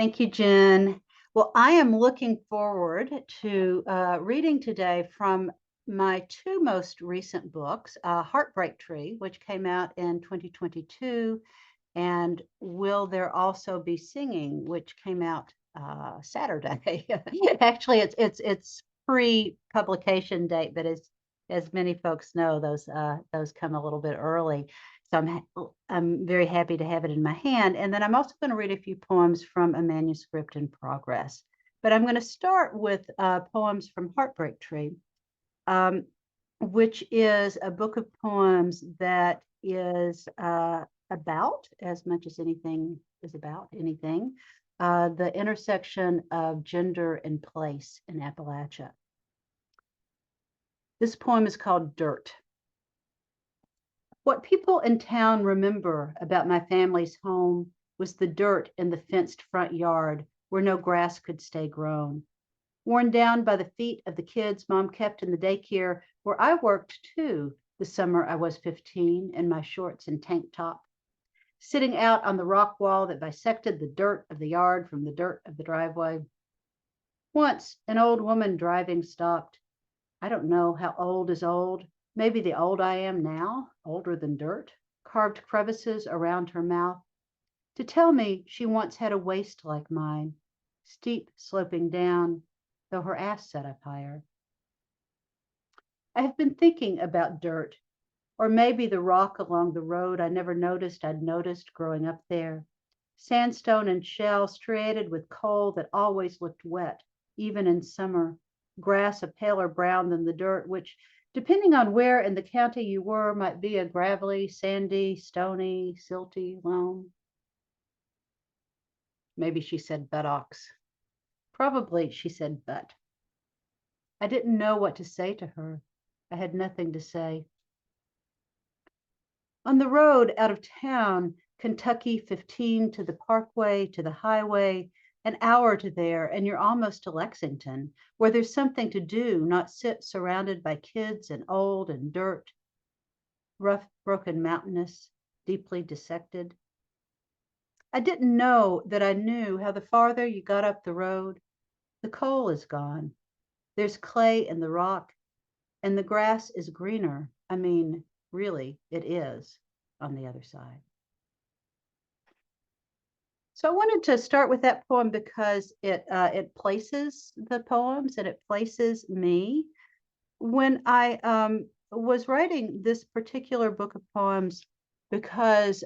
Thank you, Jen. Well, I am looking forward to reading today from my two most recent books, Heartbreak Tree, which came out in 2022, and Will There Also Be Singing, which came out Saturday. Actually, it's pre-publication date, but as many folks know, those come a little bit early. So I'm very happy to have it in my hand. And then I'm also going to read a few poems from a manuscript in progress. But I'm going to start with poems from Heartbreak Tree, which is a book of poems that is about, as much as anything is about anything, the intersection of gender and place in Appalachia. This poem is called Dirt. What people in town remember about my family's home was the dirt in the fenced front yard where no grass could stay grown. Worn down by the feet of the kids Mom kept in the daycare where I worked too the summer I was 15 in my shorts and tank top. Sitting out on the rock wall that bisected the dirt of the yard from the dirt of the driveway. Once an old woman driving stopped. I don't know how old is old. Maybe the old I am now, older than dirt, carved crevices around her mouth, to tell me she once had a waist like mine, steep sloping down, though her ass sat up higher. I have been thinking about dirt, or maybe the rock along the road I never noticed I'd noticed growing up there. Sandstone and shell striated with coal that always looked wet, even in summer. Grass a paler brown than the dirt, which, depending on where in the county you were, might be a gravelly, sandy, stony, silty loam. Maybe she said buttocks. Probably she said butt. I didn't know what to say to her. I had nothing to say. On the road out of town, Kentucky 15 to the parkway, to the highway, an hour to there, and you're almost to Lexington, where there's something to do, not sit surrounded by kids and old and dirt, rough, broken, mountainous, deeply dissected. I didn't know that I knew how the farther you got up the road, the coal is gone. There's clay in the rock, and the grass is greener. I mean, really, it is on the other side. So I wanted to start with that poem because it places the poems and it places me. When I was writing this particular book of poems, because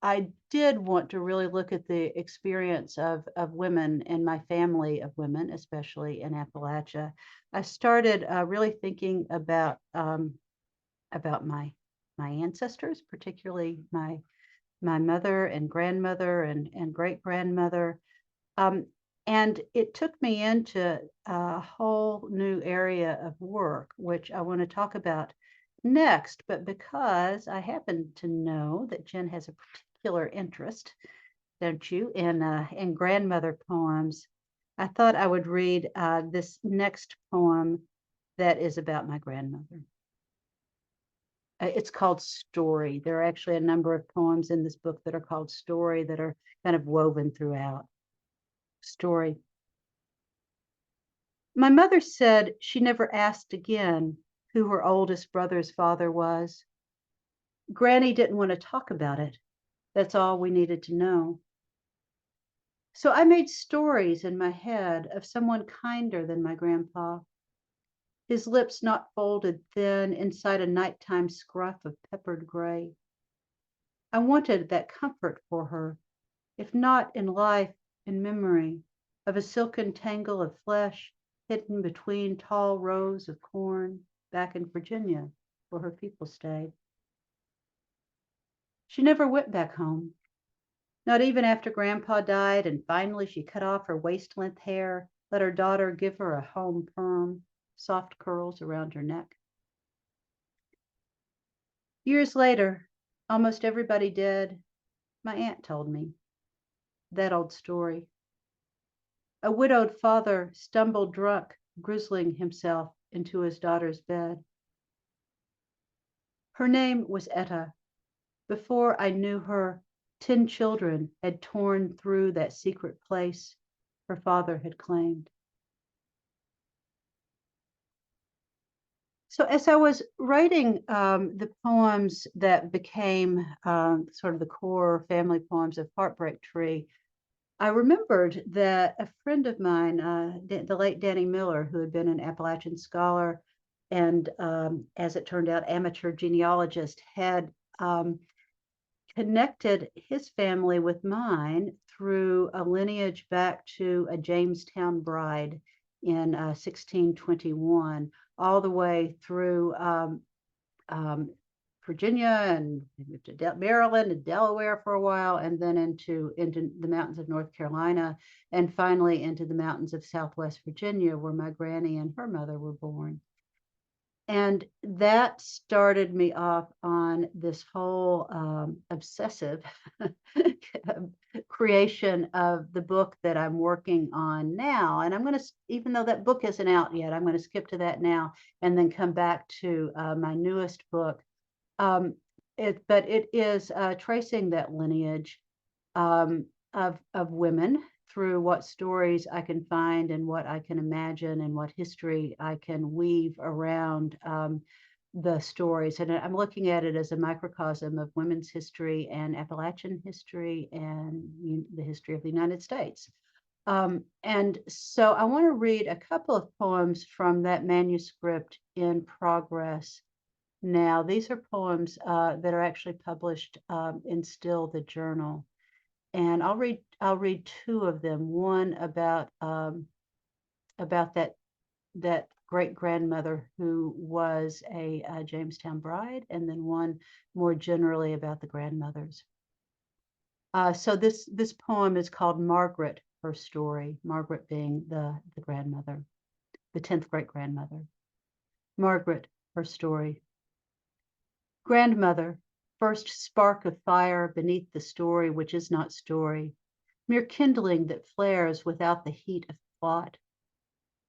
I did want to really look at the experience of women and my family of women, especially in Appalachia, I started really thinking about my ancestors, particularly my mother and grandmother and great grandmother. And it took me into a whole new area of work, which I want to talk about next. But because I happen to know that Jen has a particular interest, don't you, in grandmother poems, I thought I would read this next poem that is about my grandmother. It's called Story. There are actually a number of poems in this book that are called Story that are kind of woven throughout. Story. My mother said she never asked again who her oldest brother's father was. Granny didn't want to talk about it. That's all we needed to know. So I made stories in my head of someone kinder than my grandpa. His lips not folded thin inside a nighttime scruff of peppered gray. I wanted that comfort for her, if not in life, in memory, of a silken tangle of flesh hidden between tall rows of corn back in Virginia, where her people stayed. She never went back home, not even after Grandpa died, and finally she cut off her waist-length hair, let her daughter give her a home perm, soft curls around her neck. Years later, almost everybody dead, my aunt told me that old story. A widowed father stumbled drunk, grizzling himself into his daughter's bed. Her name was Etta. Before I knew her, 10 children had torn through that secret place her father had claimed. So as I was writing the poems that became sort of the core family poems of Heartbreak Tree, I remembered that a friend of mine, the late Danny Miller, who had been an Appalachian scholar and, as it turned out, amateur genealogist, had connected his family with mine through a lineage back to a Jamestown bride in 1621, all the way through um, Virginia and to Maryland and Delaware for a while, and then into the mountains of North Carolina, and finally into the mountains of Southwest Virginia, where my granny and her mother were born. And that started me off on this whole obsessive creation of the book that I'm working on now. And I'm going to, even though that book isn't out yet, I'm going to skip to that now and then come back to my newest book. But it is tracing that lineage of women through what stories I can find and what I can imagine and what history I can weave around the stories. And I'm looking at it as a microcosm of women's history and Appalachian history and the history of the United States. And so I want to read a couple of poems from that manuscript in progress now. These are poems that are actually published in Still the Journal. And I'll read two of them. One about that great grandmother who was a Jamestown bride, and then one more generally about the grandmothers. So this poem is called Margaret, Her Story. Margaret being the grandmother, the 10th great grandmother. Margaret, Her Story. Grandmother, first spark of fire beneath the story which is not story, mere kindling that flares without the heat of plot.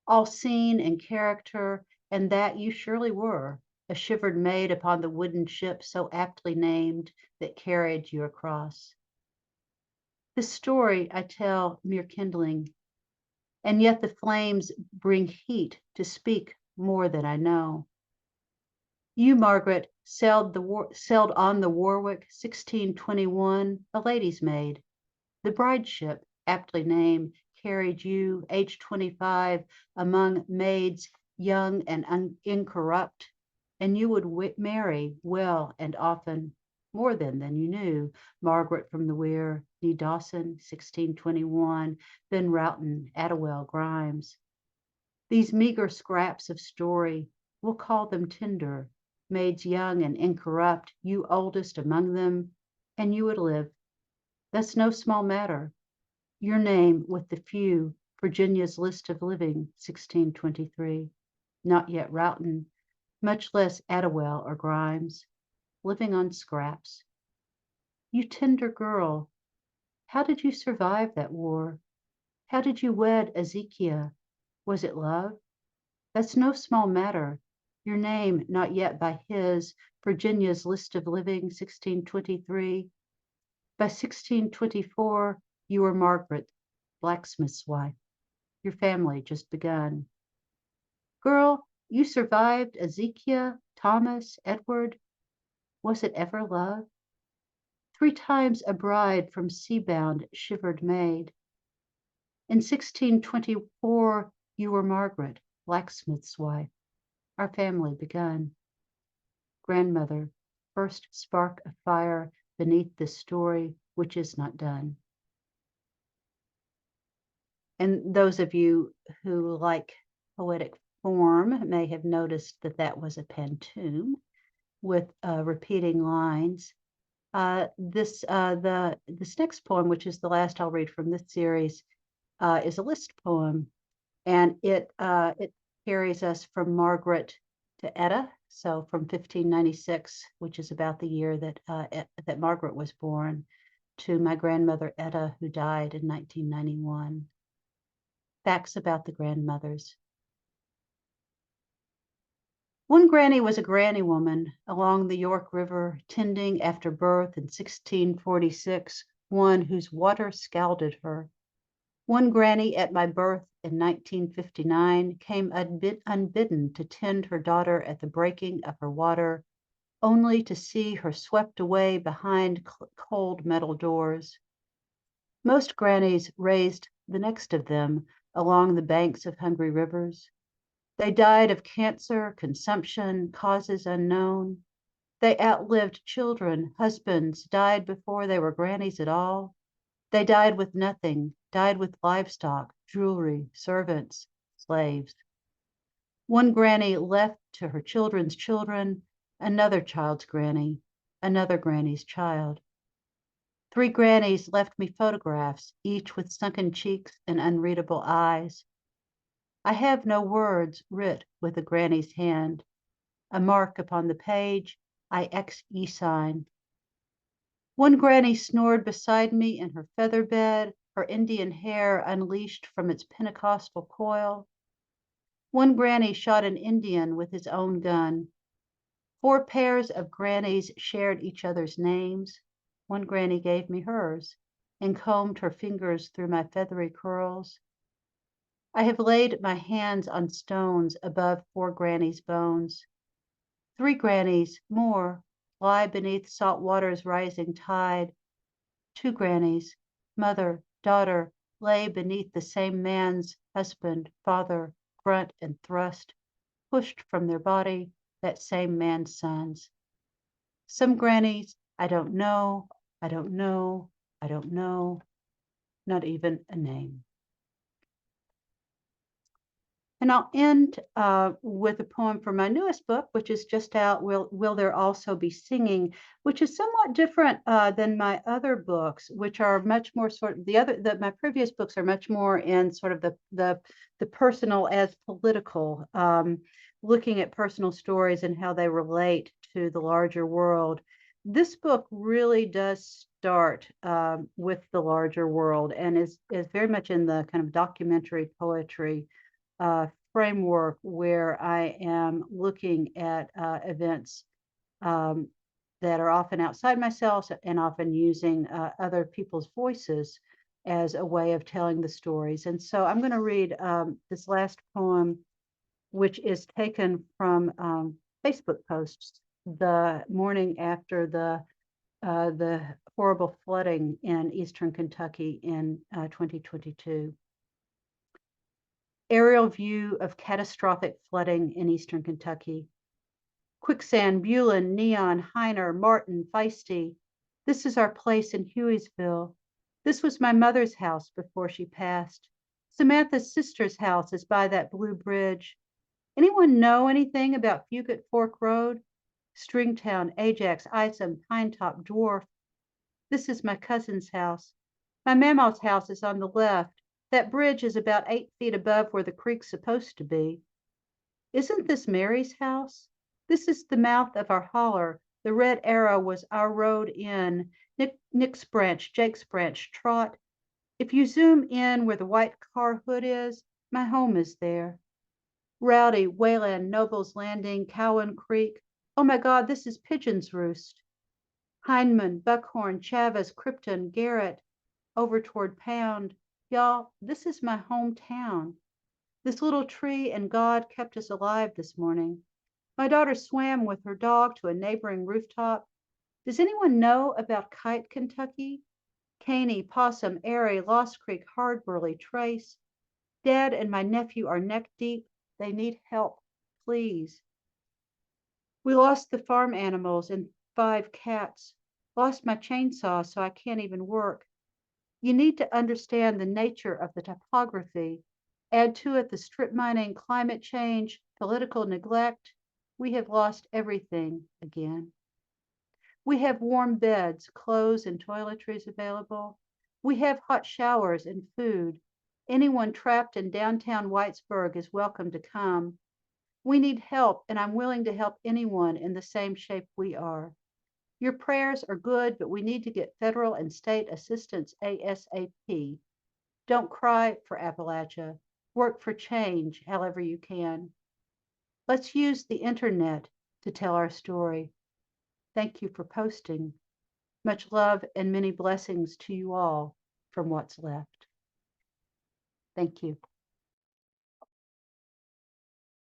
All scene and character, and that you surely were, a shivered maid upon the wooden ship so aptly named that carried you across. This story I tell mere kindling, and yet the flames bring heat to speak more than I know. You, Margaret, sailed on the Warwick 1621, a lady's maid. The bride ship, aptly named, carried you, age 25, among maids young and incorrupt, and you would marry well and often, more than you knew. Margaret from the Weir, nee Dawson, 1621, then Roughton, Attawell, Grimes. These meager scraps of story, we'll call them tender, maids young and incorrupt, you oldest among them, and you would live. That's no small matter. Your name with the few, Virginia's list of living, 1623. Not yet Roughton, much less Attawell or Grimes, living on scraps. You tender girl, how did you survive that war? How did you wed Ezekiah? Was it love? That's no small matter. Your name not yet by his, Virginia's list of living, 1623. By 1624, you were Margaret, blacksmith's wife. Your family just begun. Girl, you survived Ezekiah, Thomas, Edward. Was it ever love? 3 times a bride from sea-bound, shivered maid. In 1624, you were Margaret, blacksmith's wife. Our family begun. Grandmother, first spark of fire beneath this story which is not done. And those of you who like poetic form may have noticed that that was a pantoum with repeating lines. This next poem, which is the last I'll read from this series, is a list poem, and it carries us from Margaret to Etta, so from 1596, which is about the year that Margaret was born, to my grandmother Etta, who died in 1991. Facts about the grandmothers. One granny was a granny woman along the York River, tending after birth in 1646, one whose water scalded her. One granny at my birth in 1959 came unbidden to tend her daughter at the breaking of her water, only to see her swept away behind cold metal doors. Most grannies raised the next of them along the banks of hungry rivers. They died of cancer, consumption, causes unknown. They outlived children, husbands, died before they were grannies at all. They died with nothing, died with livestock, jewelry, servants, slaves. One granny left to her children's children, another child's granny, another granny's child. 3 grannies left me photographs, each with sunken cheeks and unreadable eyes. I have no words writ with a granny's hand. A mark upon the page, I XE sign. One granny snored beside me in her feather bed, her Indian hair unleashed from its Pentecostal coil. One granny shot an Indian with his own gun. 4 pairs of grannies shared each other's names. One granny gave me hers and combed her fingers through my feathery curls. I have laid my hands on stones above 4 grannies' bones. 3 grannies more lie beneath salt water's rising tide. 2 grannies, mother, daughter, lay beneath the same man's husband, father, grunt and thrust, pushed from their body, that same man's sons. Some grannies, I don't know, I don't know, I don't know, not even a name. And I'll end with a poem from my newest book, which is just out, Will There Also Be Singing, which is somewhat different than my other books, which are much more sort of, my previous books are much more in sort of the personal as political, looking at personal stories and how they relate to the larger world. This book really does start with the larger world and is very much in the kind of documentary poetry framework where I am looking at events that are often outside myself and often using other people's voices as a way of telling the stories. And so I'm going to read this last poem, which is taken from Facebook posts the morning after the horrible flooding in eastern Kentucky in 2022. Aerial view of catastrophic flooding in eastern Kentucky. Quicksand, Bulin, Neon, Heiner, Martin, Feisty. This is our place in Hueysville. This was my mother's house before she passed. Samantha's sister's house is by that blue bridge. Anyone know anything about Fugate Fork Road? Stringtown, Ajax, Isom, Pinetop, Dwarf. This is my cousin's house. My mama's house is on the left. That bridge is about 8 feet above where the creek's supposed to be. Isn't this Mary's house? This is the mouth of our holler. The red arrow was our road in. Nick's Branch, Jake's Branch, Trot. If you zoom in where the white car hood is, my home is there. Rowdy, Wayland, Noble's Landing, Cowan Creek. Oh my God, this is Pigeon's Roost. Hindman, Buckhorn, Chavez, Krypton, Garrett, over toward Pound. Y'all, this is my hometown. This little tree and God kept us alive this morning. My daughter swam with her dog to a neighboring rooftop. Does anyone know about Kite, Kentucky? Caney, Possum, Airy, Lost Creek, Hardburley, Trace. Dad and my nephew are neck deep. They need help, please. We lost the farm animals and 5 cats. Lost my chainsaw, so I can't even work. You need to understand the nature of the topography. Add to it the strip mining, climate change, political neglect. We have lost everything again. We have warm beds, clothes, and toiletries available. We have hot showers and food. Anyone trapped in downtown Whitesburg is welcome to come. We need help, and I'm willing to help anyone in the same shape we are. Your prayers are good, but we need to get federal and state assistance ASAP. Don't cry for Appalachia. Work for change however you can. Let's use the internet to tell our story. Thank you for posting. Much love and many blessings to you all from what's left. Thank you.